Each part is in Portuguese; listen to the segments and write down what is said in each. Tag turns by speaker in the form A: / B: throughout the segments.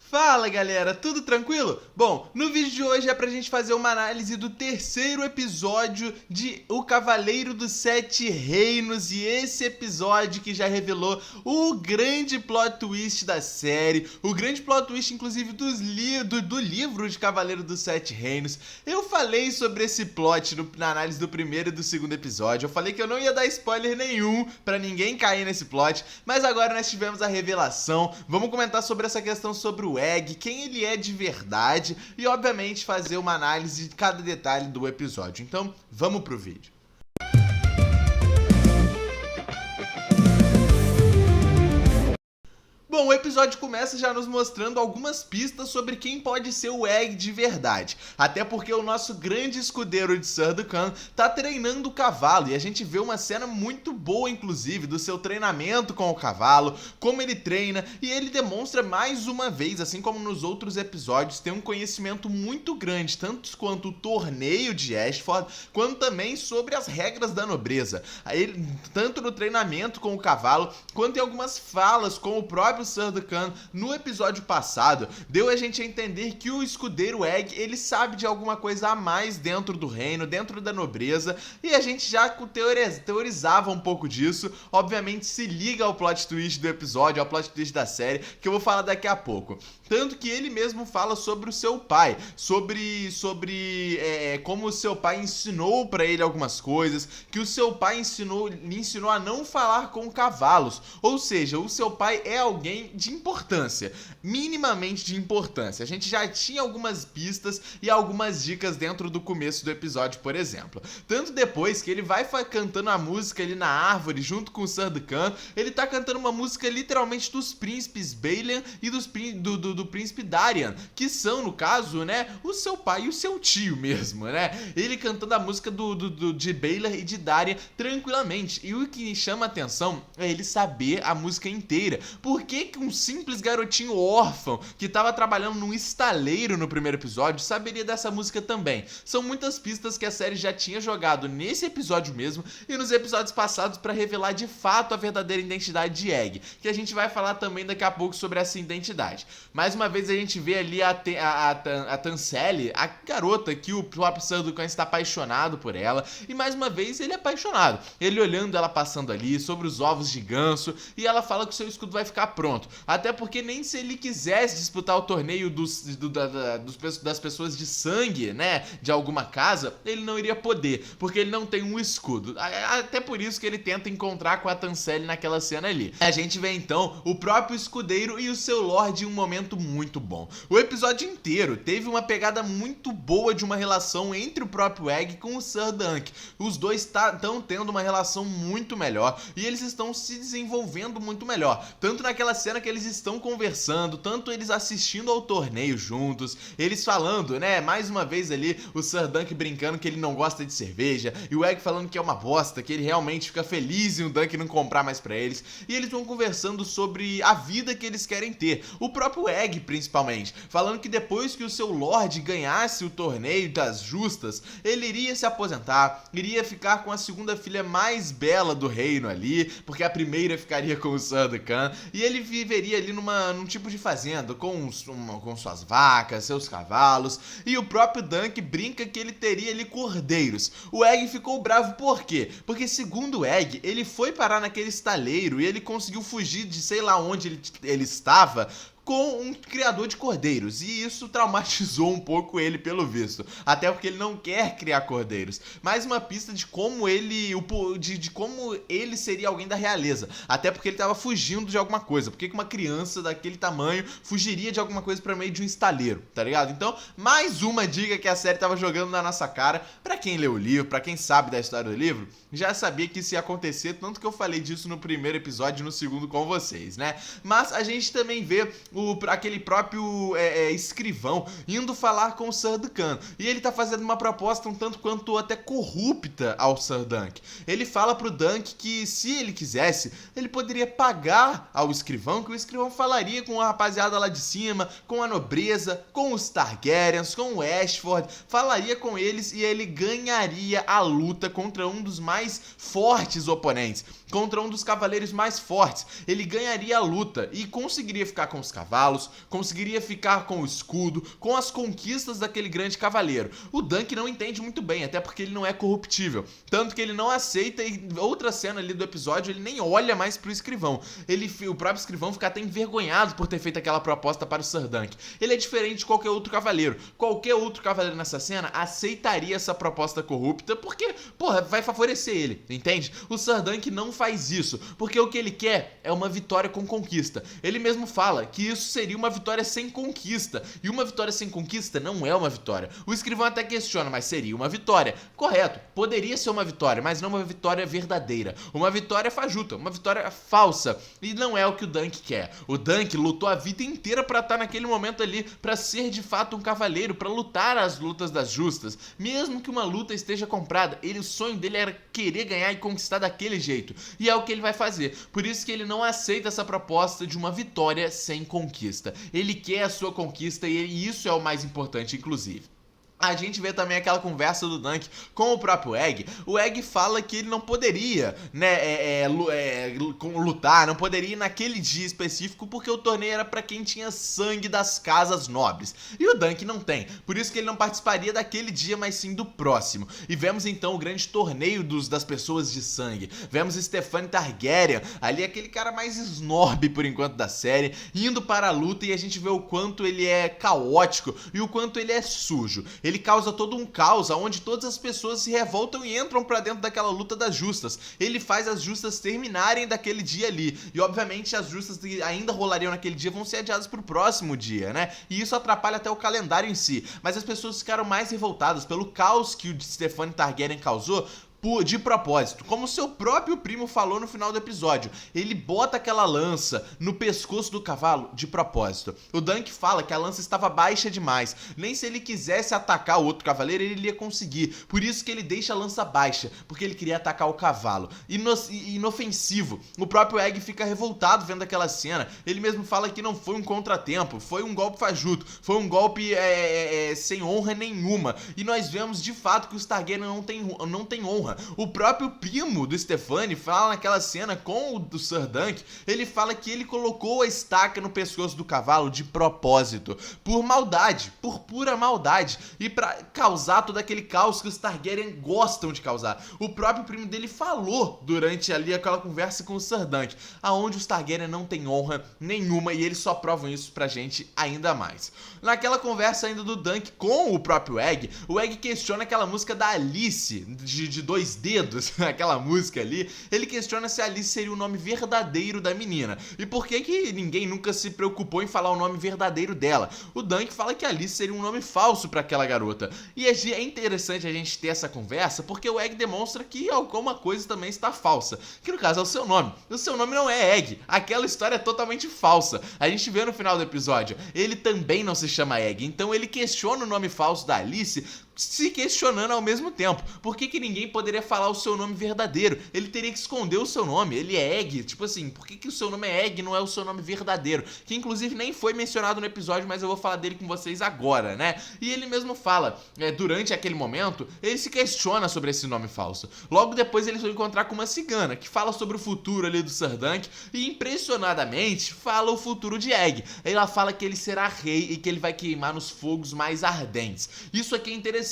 A: Fala galera, tudo tranquilo? Bom, no vídeo de hoje é pra gente fazer uma análise do terceiro episódio de O Cavaleiro dos Sete Reinos. E esse episódio que já revelou o grande plot twist da série, o grande plot twist inclusive do livro de Cavaleiro dos Sete Reinos. Eu falei sobre esse plot na análise do primeiro e do segundo episódio. Eu falei que eu não ia dar spoiler nenhum pra ninguém cair nesse plot, mas agora nós tivemos a revelação. Vamos comentar sobre essa questão sobre o Egg, quem ele é de verdade e obviamente fazer uma análise de cada detalhe do episódio. Então vamos pro vídeo. Bom, o episódio começa já nos mostrando algumas pistas sobre quem pode ser o Egg de verdade. Até porque o nosso grande escudeiro de Sir-Duncan tá treinando o cavalo e a gente vê uma cena muito boa, inclusive, do seu treinamento com o cavalo, como ele treina, e ele demonstra mais uma vez, assim como nos outros episódios, ter um conhecimento muito grande, tanto quanto o torneio de Ashford, quanto também sobre as regras da nobreza. Ele, tanto no treinamento com o cavalo, quanto em algumas falas com o próprio Sir-Duncan no episódio passado, deu a gente a entender que o escudeiro Egg, ele sabe de alguma coisa a mais dentro do reino, dentro da nobreza, e a gente já teorizava um pouco disso. Obviamente se liga ao plot twist do episódio, ao plot twist da série, que eu vou falar daqui a pouco. Tanto que ele mesmo fala sobre o seu pai, sobre como o seu pai ensinou pra ele algumas coisas, que o seu pai lhe ensinou a não falar com cavalos, ou seja, o seu pai é alguém de importância, minimamente de importância. A gente já tinha algumas pistas e algumas dicas dentro do começo do episódio, por exemplo. Tanto depois que ele vai cantando a música ali na árvore junto com o Sir-Duncan, ele tá cantando uma música literalmente dos príncipes Baelian e do príncipe Darian, que são, no caso, né, o seu pai e o seu tio mesmo, né? Ele cantando a música de Baelian e de Darian tranquilamente. E o que me chama a atenção é ele saber a música inteira. Por que um simples garotinho órfão que tava trabalhando num estaleiro no primeiro episódio saberia dessa música também? São muitas pistas que a série já tinha jogado nesse episódio mesmo e nos episódios passados para revelar de fato a verdadeira identidade de Egg, que a gente vai falar também daqui a pouco sobre essa identidade. Mais uma vez a gente vê ali a Tanselle, a garota que o próprio Sir-Duncan está apaixonado por ela, e mais uma vez ele é apaixonado. Ele olhando ela passando ali sobre os ovos de ganso, e ela fala que o seu escudo vai ficar pronto. Até porque nem se ele quisesse disputar o torneio das pessoas de sangue, né, de alguma casa, ele não iria poder, porque ele não tem um escudo. Até por isso que ele tenta encontrar com a Tanselle naquela cena ali. A gente vê então o próprio escudeiro e o seu Lorde em um momento muito bom. O episódio inteiro teve uma pegada muito boa de uma relação entre o próprio Egg com o Sir-Duncan. Os dois estão tendo uma relação muito melhor e eles estão se desenvolvendo muito melhor. Tanto naquela cena que eles estão conversando, tanto eles assistindo ao torneio juntos, eles falando, né, mais uma vez ali, o Sir-Duncan brincando que ele não gosta de cerveja, e o Egg falando que é uma bosta, que ele realmente fica feliz em o Duncan não comprar mais pra eles, e eles vão conversando sobre a vida que eles querem ter, o próprio Egg principalmente, falando que depois que o seu Lorde ganhasse o torneio das justas, ele iria se aposentar, iria ficar com a segunda filha mais bela do reino ali, porque a primeira ficaria com o Sir-Duncan, e ele viveria ali num tipo de fazenda, com suas vacas, seus cavalos, e o próprio Duncan brinca que ele teria ali cordeiros. O Egg ficou bravo por quê? Porque segundo o Egg, ele foi parar naquele estaleiro e ele conseguiu fugir de sei lá onde ele estava com um criador de cordeiros, e isso traumatizou um pouco ele, pelo visto, até porque ele não quer criar cordeiros. Mais uma pista de como ele seria alguém da realeza, até porque ele estava fugindo de alguma coisa. Por que uma criança daquele tamanho fugiria de alguma coisa para meio de um estaleiro, tá ligado? Então, mais uma dica que a série estava jogando na nossa cara. Pra quem leu o livro, pra quem sabe da história do livro, já sabia que isso ia acontecer, tanto que eu falei disso no primeiro episódio e no segundo com vocês, né? Mas a gente também vê aquele próprio escrivão indo falar com o Sir-Duncan, e ele tá fazendo uma proposta um tanto quanto até corrupta ao Sir-Duncan. Ele fala pro Duncan que se ele quisesse, ele poderia pagar ao escrivão, que o escrivão falaria com a rapaziada lá de cima, com a nobreza, com os Targaryens, com o Ashford, falaria com eles e ele ganharia a luta contra um dos mais fortes oponentes. contra um dos cavaleiros mais fortes. Ele ganharia a luta e conseguiria ficar com os cavalos, conseguiria ficar com o escudo, com as conquistas daquele grande cavaleiro. O Dunk não entende muito bem, até porque ele não é corruptível, tanto que ele não aceita, e outra cena ali do episódio, ele nem olha mais pro escrivão. O próprio escrivão fica até envergonhado por ter feito aquela proposta para o Sir Dunk. Ele é diferente de qualquer outro cavaleiro. Qualquer outro cavaleiro nessa cena aceitaria essa proposta corrupta porque, porra, vai favorecer ele, entende? O Sir Dunk não faz isso, porque o que ele quer é uma vitória com conquista. Ele mesmo fala que isso seria uma vitória sem conquista, e uma vitória sem conquista não é uma vitória. O escrivão até questiona, mas seria uma vitória. Correto, poderia ser uma vitória, mas não uma vitória verdadeira. Uma vitória fajuta, uma vitória falsa, e não é o que o Dunk quer. O Dunk lutou a vida inteira pra estar naquele momento ali, pra ser de fato um cavaleiro, pra lutar as lutas das justas. Mesmo que uma luta esteja comprada, o sonho dele era querer ganhar e conquistar daquele jeito. E é o que ele vai fazer. Por isso que ele não aceita essa proposta de uma vitória sem conquista. Ele quer a sua conquista e isso é o mais importante, inclusive. A gente vê também aquela conversa do Dunk com o próprio Egg. O Egg fala que ele não poderia, né, lutar, não poderia ir naquele dia específico porque o torneio era pra quem tinha sangue das casas nobres. E o Dunk não tem, por isso que ele não participaria daquele dia, mas sim do próximo. E vemos então o grande torneio das pessoas de sangue. Vemos Stefani Targaryen, ali aquele cara mais snob por enquanto da série, indo para a luta, e a gente vê o quanto ele é caótico e o quanto ele é sujo. Ele causa todo um caos, onde todas as pessoas se revoltam e entram pra dentro daquela luta das justas. Ele faz as justas terminarem daquele dia ali. E obviamente as justas que ainda rolariam naquele dia vão ser adiadas pro próximo dia, né? E isso atrapalha até o calendário em si. Mas as pessoas ficaram mais revoltadas pelo caos que o Stefani Targaryen causou, de propósito, como seu próprio primo falou no final do episódio. Ele bota aquela lança no pescoço do cavalo de propósito. O Dunk fala que a lança estava baixa demais, nem se ele quisesse atacar o outro cavaleiro ele ia conseguir, por isso que ele deixa a lança baixa, porque ele queria atacar o cavalo. Inofensivo. O próprio Egg fica revoltado vendo aquela cena. Ele mesmo fala que não foi um contratempo, foi um golpe fajuto, foi um golpe sem honra nenhuma. E nós vemos de fato que os Targaryen não tem honra. O próprio primo do Stefani fala naquela cena com o do Sir Dunk, ele fala que ele colocou a estaca no pescoço do cavalo de propósito, por maldade, por pura maldade, e pra causar todo aquele caos que os Targaryen gostam de causar. O próprio primo dele falou durante ali aquela conversa com o Sir Dunk, aonde os Targaryen não tem honra nenhuma, e eles só provam isso pra gente ainda mais. Naquela conversa ainda do Dunk com o próprio Egg, o Egg questiona aquela música da Alice, de dois dedos, aquela música ali. Ele questiona se Alice seria o nome verdadeiro da menina, e por que ninguém nunca se preocupou em falar o nome verdadeiro dela. O Dunk fala que Alice seria um nome falso pra aquela garota, e é interessante a gente ter essa conversa, porque o Egg demonstra que alguma coisa também está falsa, que no caso é o seu nome. O seu nome não é Egg, aquela história é totalmente falsa. A gente vê no final do episódio, ele também não se chama Egg, então ele questiona o nome falso da Alice, se questionando ao mesmo tempo. Por que ninguém poderia falar o seu nome verdadeiro? Ele teria que esconder o seu nome. Ele é Egg. Tipo assim, por que o seu nome é Egg e não é o seu nome verdadeiro? Que inclusive nem foi mencionado no episódio, mas eu vou falar dele com vocês agora, né? E ele mesmo fala, durante aquele momento, ele se questiona sobre esse nome falso. Logo depois eles vão encontrar com uma cigana, que fala sobre o futuro ali do Sir Dunk, e impressionadamente fala o futuro de Egg. Ela fala que ele será rei e que ele vai queimar nos fogos mais ardentes. Isso aqui é interessante.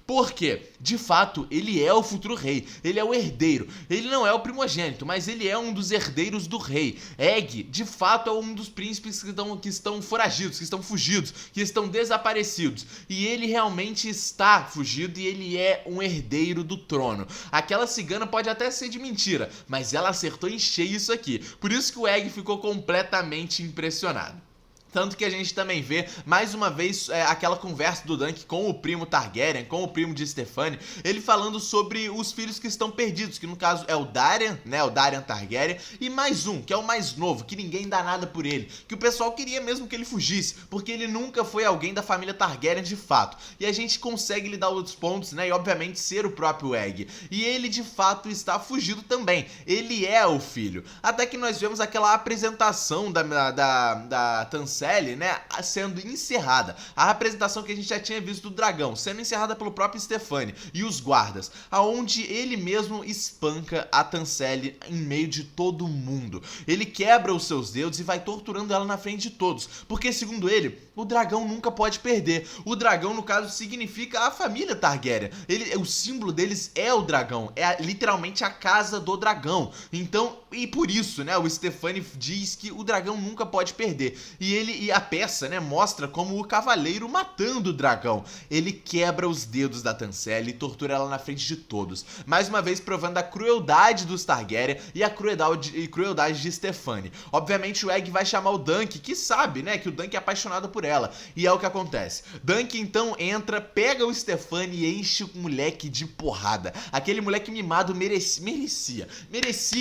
A: Porque, de fato, ele é o futuro rei, ele é o herdeiro, ele não é o primogênito, mas ele é um dos herdeiros do rei. Egg, de fato, é um dos príncipes que estão foragidos, que estão fugidos, que estão desaparecidos, e ele realmente está fugido e ele é um herdeiro do trono. Aquela cigana pode até ser de mentira, mas ela acertou em cheio isso aqui, por isso que o Egg ficou completamente impressionado. Tanto que a gente também vê, mais uma vez, aquela conversa do Dunk com o primo Targaryen, com o primo de Stefani, ele falando sobre os filhos que estão perdidos, que no caso é o Daeron, né, o Daeron Targaryen, e mais um, que é o mais novo, que ninguém dá nada por ele, que o pessoal queria mesmo que ele fugisse, porque ele nunca foi alguém da família Targaryen de fato, e a gente consegue lhe dar outros pontos, né, e obviamente ser o próprio Egg, e ele de fato está fugido também, ele é o filho, até que nós vemos aquela apresentação da Tansy Tanselle, né, sendo encerrada. A apresentação que a gente já tinha visto do dragão, sendo encerrada pelo próprio Stefani e os guardas, aonde ele mesmo espanca a Tanselle em meio de todo mundo. Ele quebra os seus dedos e vai torturando ela na frente de todos, porque segundo ele, o dragão nunca pode perder. O dragão, no caso, significa a família Targaryen. O símbolo deles é o dragão, é literalmente a casa do dragão. Então, e por isso, né, o Stefani diz que o dragão nunca pode perder. E a peça, né, mostra como o cavaleiro matando o dragão. Ele quebra os dedos da Tanselle e tortura ela na frente de todos. Mais uma vez provando a crueldade dos Targaryen e a crueldade de Stefani. Obviamente o Egg vai chamar o Dunk, que sabe, né, que o Dunk é apaixonado por ela. E é o que acontece. Dunk então entra, pega o Stefani e enche o moleque de porrada. Aquele moleque mimado merecia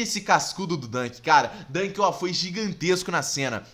A: esse cascudo do Dunk, cara. Dunk, ó, foi gigantesco na cena,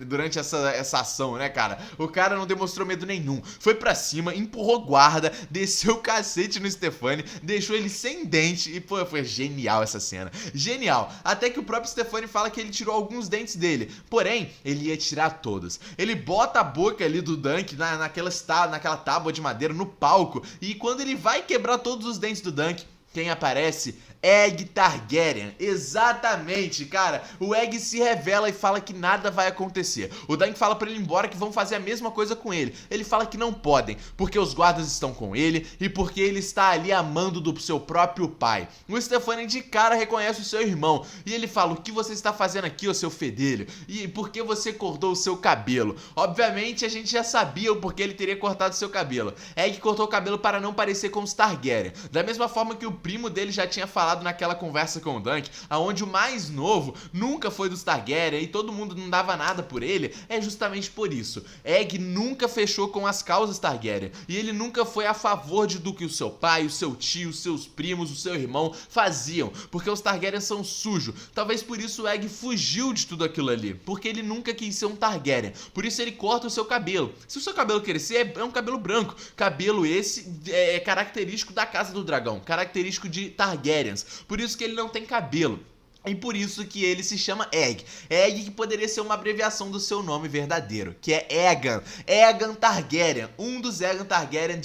A: durante essa ação, né, cara? O cara não demonstrou medo nenhum. Foi pra cima, empurrou guarda, desceu o cacete no Stefani, deixou ele sem dente e, pô, foi genial essa cena. Genial. Até que o próprio Stefani fala que ele tirou alguns dentes dele, porém, ele ia tirar todos. Ele bota a boca ali do Dunk naquela tábua de madeira no palco e quando ele vai quebrar todos os dentes do Dunk, quem aparece? Egg Targaryen, exatamente, cara. O Egg se revela e fala que nada vai acontecer. O Dunk fala pra ele ir embora que vão fazer a mesma coisa com ele. Ele fala que não podem, porque os guardas estão com ele e porque ele está ali amando do seu próprio pai. O Stefani de cara reconhece o seu irmão e ele fala: o que você está fazendo aqui, ô seu fedelho? E por que você cortou o seu cabelo? Obviamente a gente já sabia o porquê ele teria cortado o seu cabelo. Egg cortou o cabelo para não parecer com os Targaryen. Da mesma forma que o primo dele já tinha falado naquela conversa com o Dunk, aonde o mais novo nunca foi dos Targaryen e todo mundo não dava nada por ele, é justamente por isso. Egg nunca fechou com as causas Targaryen e ele nunca foi a favor do que o seu pai, o seu tio, os seus primos, o seu irmão faziam, porque os Targaryen são sujos. Talvez por isso o Egg fugiu de tudo aquilo ali, porque ele nunca quis ser um Targaryen. Por isso ele corta o seu cabelo. Se o seu cabelo crescer, é um cabelo branco. Cabelo esse é característico da Casa do Dragão, característico de Targaryens. Por isso que ele não tem cabelo. E por isso que ele se chama Egg. Egg que poderia ser uma abreviação do seu nome verdadeiro, que é Aegon. Aegon Targaryen, um dos Aegon Targaryen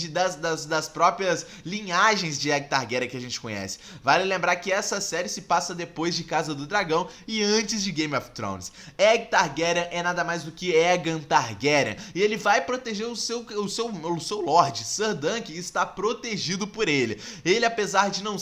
A: das próprias linhagens de Egg Targaryen que a gente conhece. Vale lembrar que essa série se passa depois de Casa do Dragão e antes de Game of Thrones. Egg Targaryen é nada mais do que Aegon Targaryen. E ele vai proteger o seu Lorde. Ser Dunk está protegido por ele. Ele, apesar de não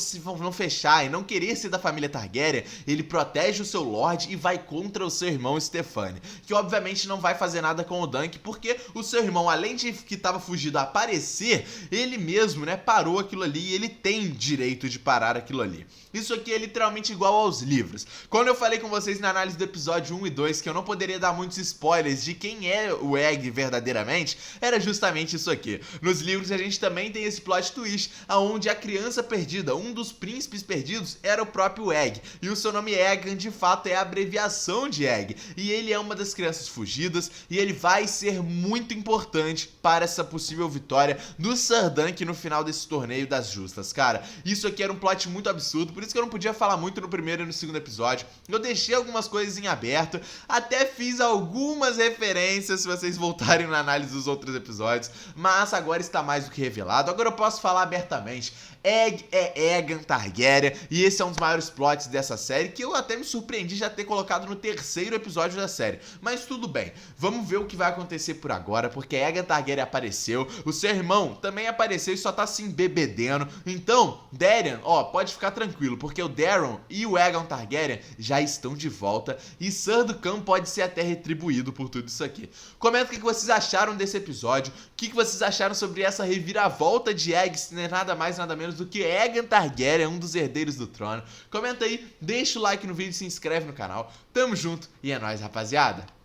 A: fechar e não querer ser da família Targaryen, ele protege o seu Lorde e vai contra o seu irmão Stefani, que obviamente não vai fazer nada com o Dunk, porque o seu irmão, além de que estava fugido a aparecer, ele mesmo, né, parou aquilo ali e ele tem direito de parar aquilo ali. Isso aqui é literalmente igual aos livros. Quando eu falei com vocês na análise do episódio 1 e 2 que eu não poderia dar muitos spoilers de quem é o Egg verdadeiramente, era justamente isso aqui. Nos livros a gente também tem esse plot twist, aonde a criança perdida, um dos príncipes perdidos, era o próprio Egg, e o seu nome Aegon de fato é a abreviação de Egg, e ele é uma das crianças fugidas, e ele vai ser muito importante para essa possível vitória do Ser Dunk no final desse torneio das justas, cara. Isso aqui era um plot muito absurdo, por isso que eu não podia falar muito no primeiro e no segundo episódio. Eu deixei algumas coisas em aberto, até fiz algumas referências se vocês voltarem na análise dos outros episódios, mas agora está mais do que revelado. Agora eu posso falar abertamente. Egg é Aegon Targaryen e esse é um dos maiores plots dessa série, que eu até me surpreendi já ter colocado no terceiro episódio da série. Mas tudo bem, vamos ver o que vai acontecer por agora, porque Aegon Targaryen apareceu, o seu irmão também apareceu e só tá se embebedendo. Então, Daeron, ó, pode ficar tranquilo, porque o Daeron e o Aegon Targaryen já estão de volta e Ser do Cão pode ser até retribuído por tudo isso aqui. Comenta o que vocês acharam desse episódio, o que vocês acharam sobre essa reviravolta de Egg, nada mais nada menos do que Aegon Targaryen, um dos herdeiros do trono. Comenta aí, deixa o like no vídeo e se inscreve no canal. Tamo junto e é nóis, rapaziada!